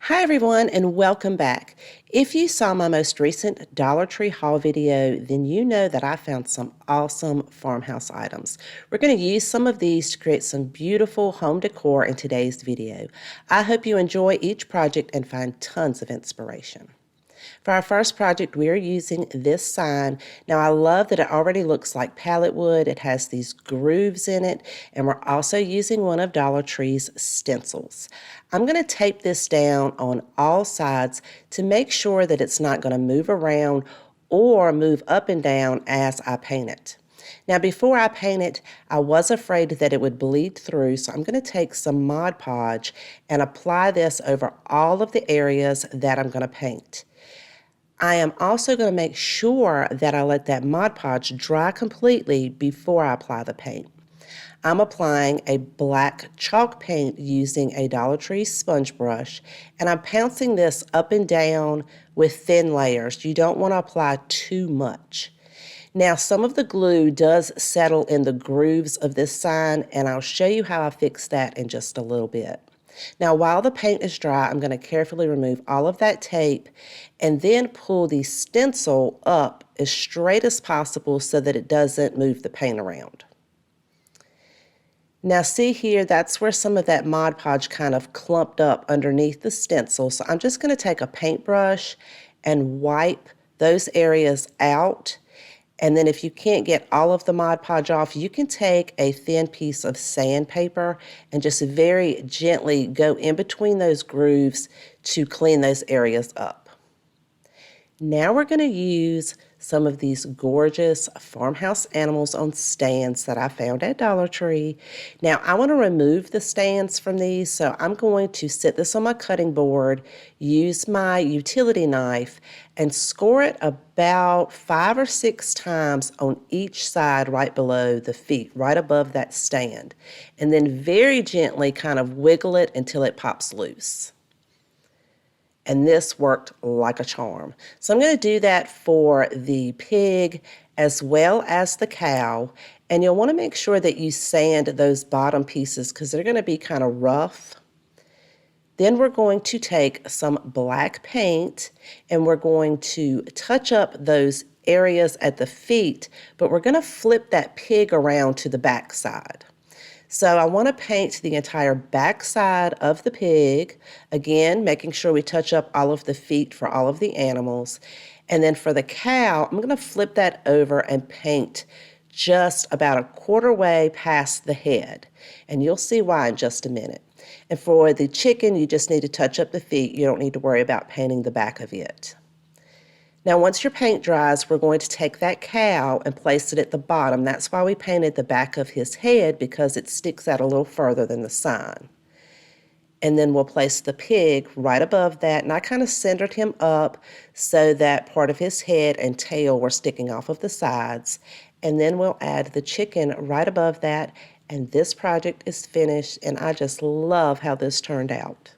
Hi everyone and welcome back. If you saw my most recent Dollar Tree haul video, then you know that I found some awesome farmhouse items. We're going to use some of these to create some beautiful home decor in today's video. I hope you enjoy each project and find tons of inspiration. For our first project, we are using this sign. Now, I love that it already looks like pallet wood. It has these grooves in it, and we're also using one of Dollar Tree's stencils. I'm going to tape this down on all sides to make sure that it's not going to move around or move up and down as I paint it. Now, before I paint it, I was afraid that it would bleed through, so I'm going to take some Mod Podge and apply this over all of the areas that I'm going to paint. I am also going to make sure that I let that Mod Podge dry completely before I apply the paint. I'm applying a black chalk paint using a Dollar Tree sponge brush, and I'm pouncing this up and down with thin layers. You don't want to apply too much. Now, some of the glue does settle in the grooves of this sign, and I'll show you how I fix that in just a little bit. Now, while the paint is dry, I'm going to carefully remove all of that tape and then pull the stencil up as straight as possible so that it doesn't move the paint around. Now, see here, that's where some of that Mod Podge kind of clumped up underneath the stencil. So I'm just going to take a paintbrush and wipe those areas out. And then if you can't get all of the Mod Podge off, you can take a thin piece of sandpaper and just very gently go in between those grooves to clean those areas up. Now we're going to use some of these gorgeous farmhouse animals on stands that I found at Dollar Tree. Now I want to remove the stands from these, so I'm going to sit this on my cutting board, use my utility knife, and score it about 5 or 6 times on each side right below the feet, right above that stand. And then very gently kind of wiggle it until it pops loose. And this worked like a charm. So I'm going to do that for the pig as well as the cow. And you'll want to make sure that you sand those bottom pieces because they're going to be kind of rough. Then we're going to take some black paint and we're going to touch up those areas at the feet, but we're going to flip that pig around to the back side. So I want to paint the entire back side of the pig, again, making sure we touch up all of the feet for all of the animals. And then for the cow, I'm going to flip that over and paint just about a quarter way past the head. And you'll see why in just a minute. And for the chicken, you just need to touch up the feet. You don't need to worry about painting the back of it. Now, once your paint dries, we're going to take that cow and place it at the bottom. That's why we painted the back of his head, because it sticks out a little further than the sign. And then we'll place the pig right above that. And I kind of centered him up so that part of his head and tail were sticking off of the sides. And then we'll add the chicken right above that. And this project is finished, and I just love how this turned out.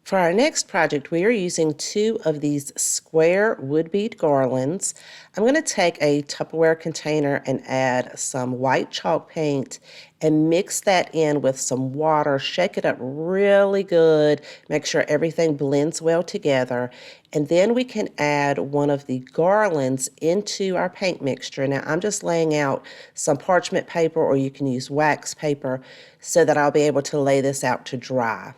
For our next project, we are using 2 of these square wood bead garlands. I'm going to take a Tupperware container and add some white chalk paint and mix that in with some water, shake it up really good, make sure everything blends well together, and then we can add one of the garlands into our paint mixture. Now I'm just laying out some parchment paper, or you can use wax paper, so that I'll be able to lay this out to dry.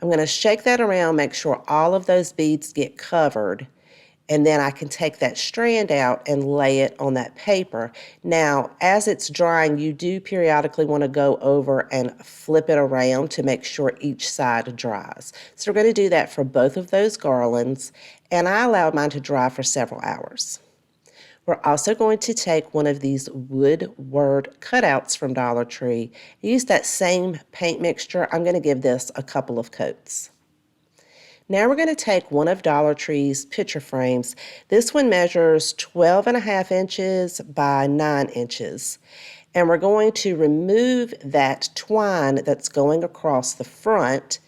I'm going to shake that around, make sure all of those beads get covered, and then I can take that strand out and lay it on that paper. Now, as it's drying, you do periodically want to go over and flip it around to make sure each side dries. So we're going to do that for both of those garlands, and I allowed mine to dry for several hours. We're also going to take one of these wood word cutouts from Dollar Tree. Use that same paint mixture. I'm going to give this a couple of coats. Now we're going to take one of Dollar Tree's picture frames. This one measures 12.5 inches by 9 inches. And we're going to remove that twine that's going across the front.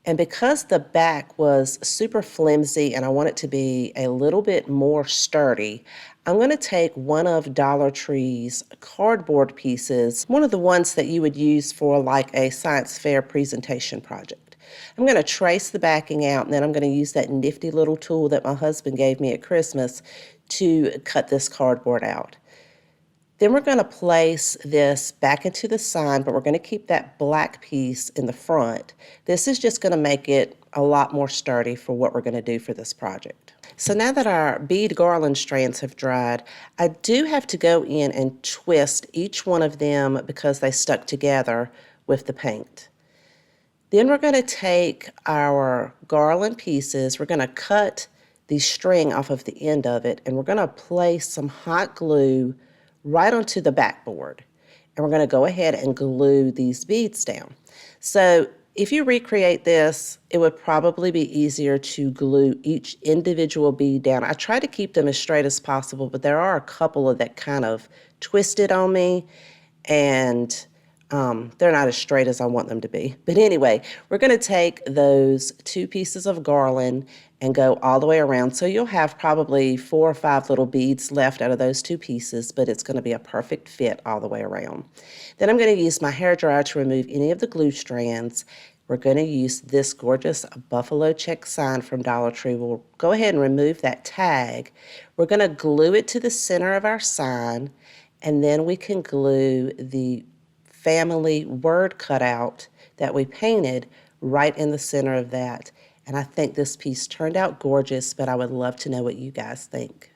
And because the back was super flimsy and I want it to be a little bit more sturdy, I'm going to take one of Dollar Tree's cardboard pieces, one of the ones that you would use for like a science fair presentation project. I'm going to trace the backing out, and then I'm going to use that nifty little tool that my husband gave me at Christmas to cut this cardboard out. Then we're going to place this back into the sign, but we're going to keep that black piece in the front. This is just going to make it a lot more sturdy for what we're going to do for this project. So now that our bead garland strands have dried, I do have to go in and twist each one of them because they stuck together with the paint. Then we're going to take our garland pieces, we're going to cut the string off of the end of it, and we're going to place some hot glue right onto the backboard. And we're going to go ahead and glue these beads down. So if you recreate this, it would probably be easier to glue each individual bead down. I try to keep them as straight as possible, but there are a couple of that kind of twisted on me, and they're not as straight as I want them to be. But anyway, we're going to take those two pieces of garland and go all the way around. So you'll have probably 4 or 5 little beads left out of those two pieces, but it's going to be a perfect fit all the way around. Then I'm going to use my hairdryer to remove any of the glue strands. We're going to use this gorgeous buffalo check sign from Dollar Tree. We'll go ahead and remove that tag. We're going to glue it to the center of our sign, and then we can glue the family word cutout that we painted right in the center of that. And I think this piece turned out gorgeous, but I would love to know what you guys think.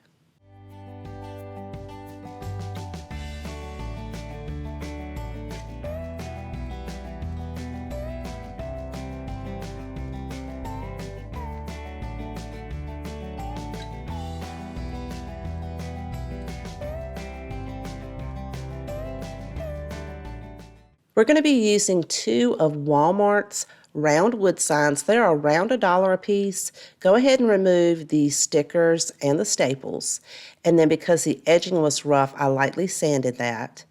We're going to be using 2 of Walmart's round wood signs. They're around $1 a piece. Go ahead and remove the stickers and the staples. And then because the edging was rough, I lightly sanded that.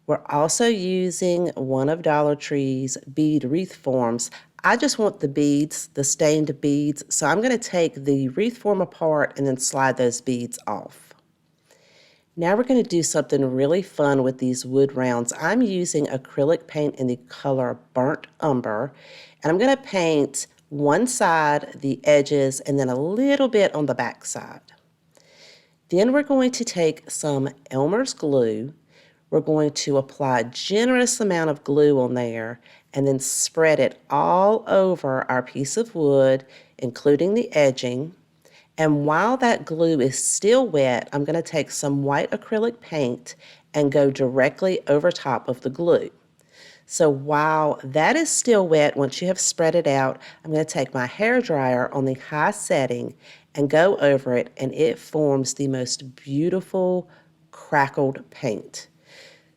We're also using one of Dollar Tree's bead wreath forms. I just want the beads, the stained beads, so I'm going to take the wreath form apart and then slide those beads off. Now we're going to do something really fun with these wood rounds. I'm using acrylic paint in the color Burnt Umber, and I'm going to paint one side, the edges, and then a little bit on the back side. Then we're going to take some Elmer's glue. We're going to apply a generous amount of glue on there and then spread it all over our piece of wood, including the edging. And while that glue is still wet, I'm going to take some white acrylic paint and go directly over top of the glue. So while that is still wet, once you have spread it out, I'm going to take my hairdryer on the high setting and go over it, and it forms the most beautiful crackled paint.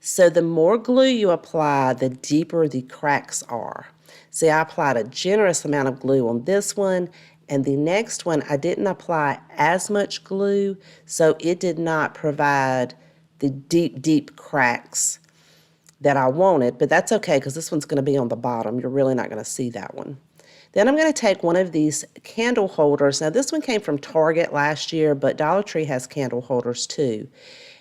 So the more glue you apply, the deeper the cracks are. See, I applied a generous amount of glue on this one, and the next one I didn't apply as much glue, so it did not provide the deep cracks that I wanted, but that's okay because this one's going to be on the bottom. You're really not going to see that one. Then I'm going to take one of these candle holders. Now this one came from Target last year, but Dollar Tree has candle holders too.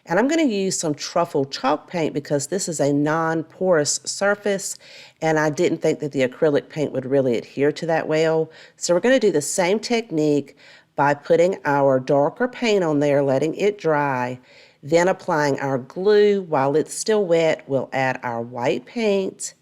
And I'm going to use some truffle chalk paint because this is a non-porous surface, and I didn't think that the acrylic paint would really adhere to that well. So we're going to do the same technique by putting our darker paint on there, letting it dry, then applying our glue. While it's still wet, we'll add our white paint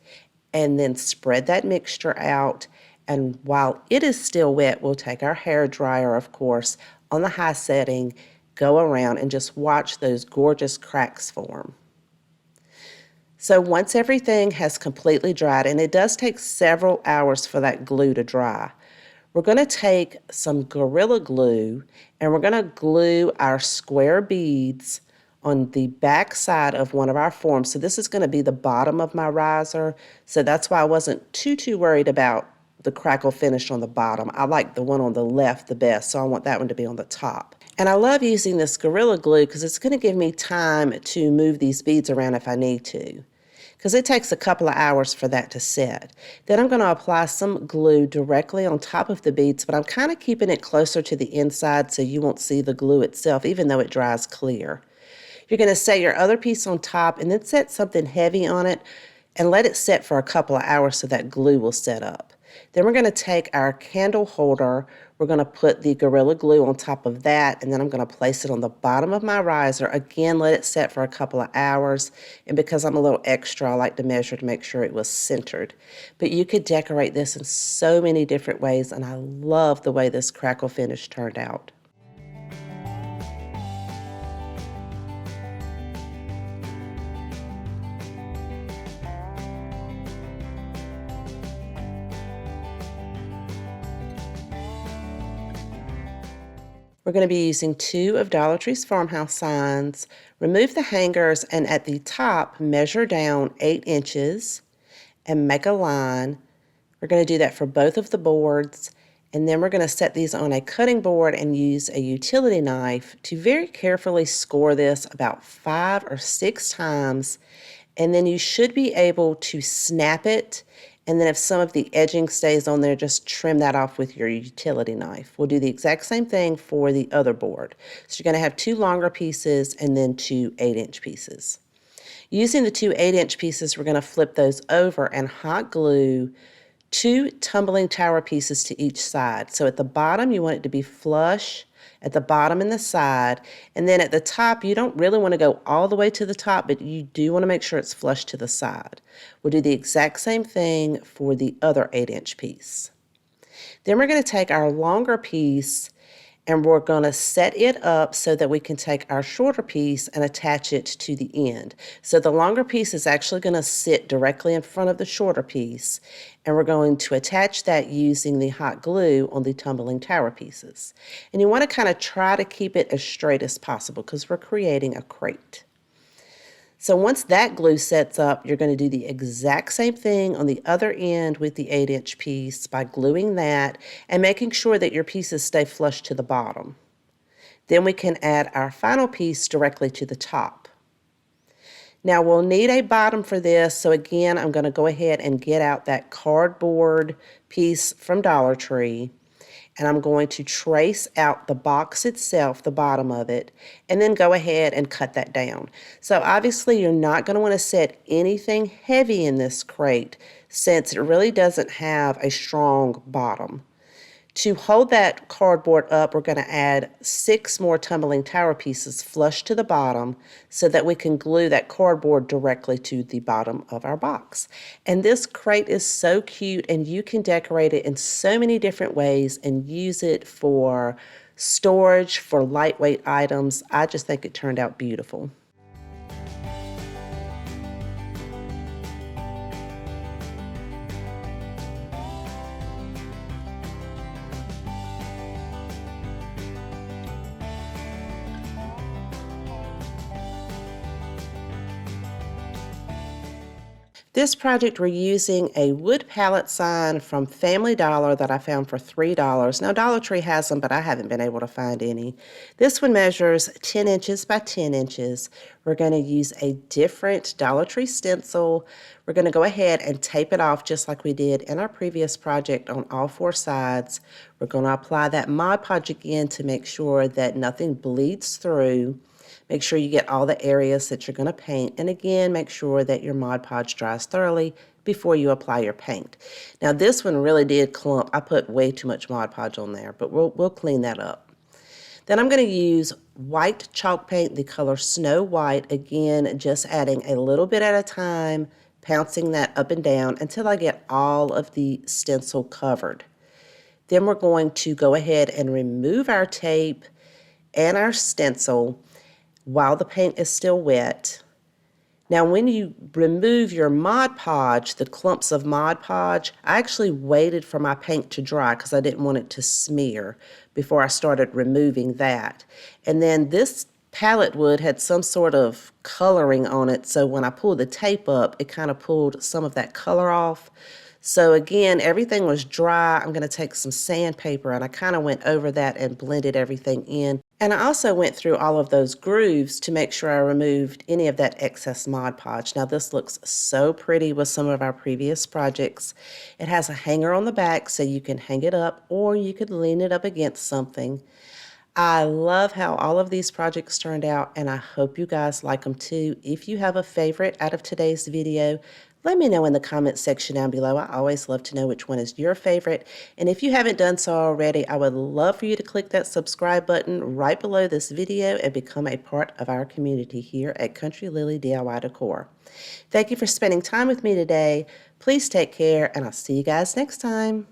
and then spread that mixture out. And while it is still wet, we'll take our hair dryer, of course, on the high setting, go around and just watch those gorgeous cracks form. So once everything has completely dried, and it does take several hours for that glue to dry, we're going to take some Gorilla Glue and we're going to glue our square beads on the back side of one of our forms. So this is going to be the bottom of my riser. So that's why I wasn't too worried about the crackle finish on the bottom. I like the one on the left the best, so I want that one to be on the top. And I love using this Gorilla Glue because it's going to give me time to move these beads around if I need to, because it takes a couple of hours for that to set. Then I'm going to apply some glue directly on top of the beads, but I'm kind of keeping it closer to the inside so you won't see the glue itself, even though it dries clear. You're going to set your other piece on top and then set something heavy on it and let it set for a couple of hours so that glue will set up. Then we're going to take our candle holder, we're going to put the Gorilla Glue on top of that, and then I'm going to place it on the bottom of my riser. Again, let it set for a couple of hours, and because I'm a little extra, I like to measure to make sure it was centered. But you could decorate this in so many different ways, and I love the way this crackle finish turned out. We're going to be using 2 of Dollar Tree's farmhouse signs. Remove the hangers and at the top measure down 8 inches and make a line. We're going to do that for both of the boards, and then we're going to set these on a cutting board and use a utility knife to very carefully score this about 5 or 6 times, and then you should be able to snap it. And then if some of the edging stays on there, just trim that off with your utility knife. We'll do the exact same thing for the other board. So you're going to have 2 longer pieces and then 2 8-inch pieces. Using the 2 8-inch pieces, we're going to flip those over and hot glue 2 tumbling tower pieces to each side. So at the bottom, you want it to be flush at the bottom and the side. And then at the top, you don't really want to go all the way to the top, but you do want to make sure it's flush to the side. We'll do the exact same thing for the other 8-inch piece. Then we're going to take our longer piece and we're going to set it up so that we can take our shorter piece and attach it to the end. So the longer piece is actually going to sit directly in front of the shorter piece, and we're going to attach that using the hot glue on the tumbling tower pieces. And you want to kind of try to keep it as straight as possible because we're creating a crate. So once that glue sets up, you're going to do the exact same thing on the other end with the 8-inch piece by gluing that and making sure that your pieces stay flush to the bottom. Then we can add our final piece directly to the top. Now we'll need a bottom for this, so again, I'm going to go ahead and get out that cardboard piece from Dollar Tree. And I'm going to trace out the box itself, the bottom of it, and then go ahead and cut that down. So obviously you're not going to want to set anything heavy in this crate since it really doesn't have a strong bottom. To hold that cardboard up, we're going to add 6 more tumbling tower pieces flush to the bottom so that we can glue that cardboard directly to the bottom of our box. And this crate is so cute, and you can decorate it in so many different ways and use it for storage, for lightweight items. I just think it turned out beautiful. This project, we're using a wood pallet sign from Family Dollar that I found for $3. Now, Dollar Tree has them, but I haven't been able to find any. This one measures 10 inches by 10 inches. We're going to use a different Dollar Tree stencil. We're going to go ahead and tape it off just like we did in our previous project on all 4 sides. We're going to apply that Mod Podge again to make sure that nothing bleeds through. Make sure you get all the areas that you're going to paint, and again, make sure that your Mod Podge dries thoroughly before you apply your paint. Now this one really did clump. I put way too much Mod Podge on there, but we'll clean that up. Then I'm going to use white chalk paint, the color Snow White, again, just adding a little bit at a time, pouncing that up and down until I get all of the stencil covered. Then we're going to go ahead and remove our tape and our stencil while the paint is still wet. Now when you remove your Mod Podge, the clumps of Mod Podge, I actually waited for my paint to dry because I didn't want it to smear before I started removing that. And then this pallet wood had some sort of coloring on it, so when I pulled the tape up, it kind of pulled some of that color off. So again, everything was dry. I'm going to take some sandpaper, and I kind of went over that and blended everything in. And I also went through all of those grooves to make sure I removed any of that excess Mod Podge. Now this looks so pretty with some of our previous projects. It has a hanger on the back so you can hang it up or you could lean it up against something. I love how all of these projects turned out, and I hope you guys like them too. If you have a favorite out of today's video, let me know in the comments section down below. I always love to know which one is your favorite. And if you haven't done so already, I would love for you to click that subscribe button right below this video and become a part of our community here at Country Lily DIY Decor. Thank you for spending time with me today. Please take care, and I'll see you guys next time.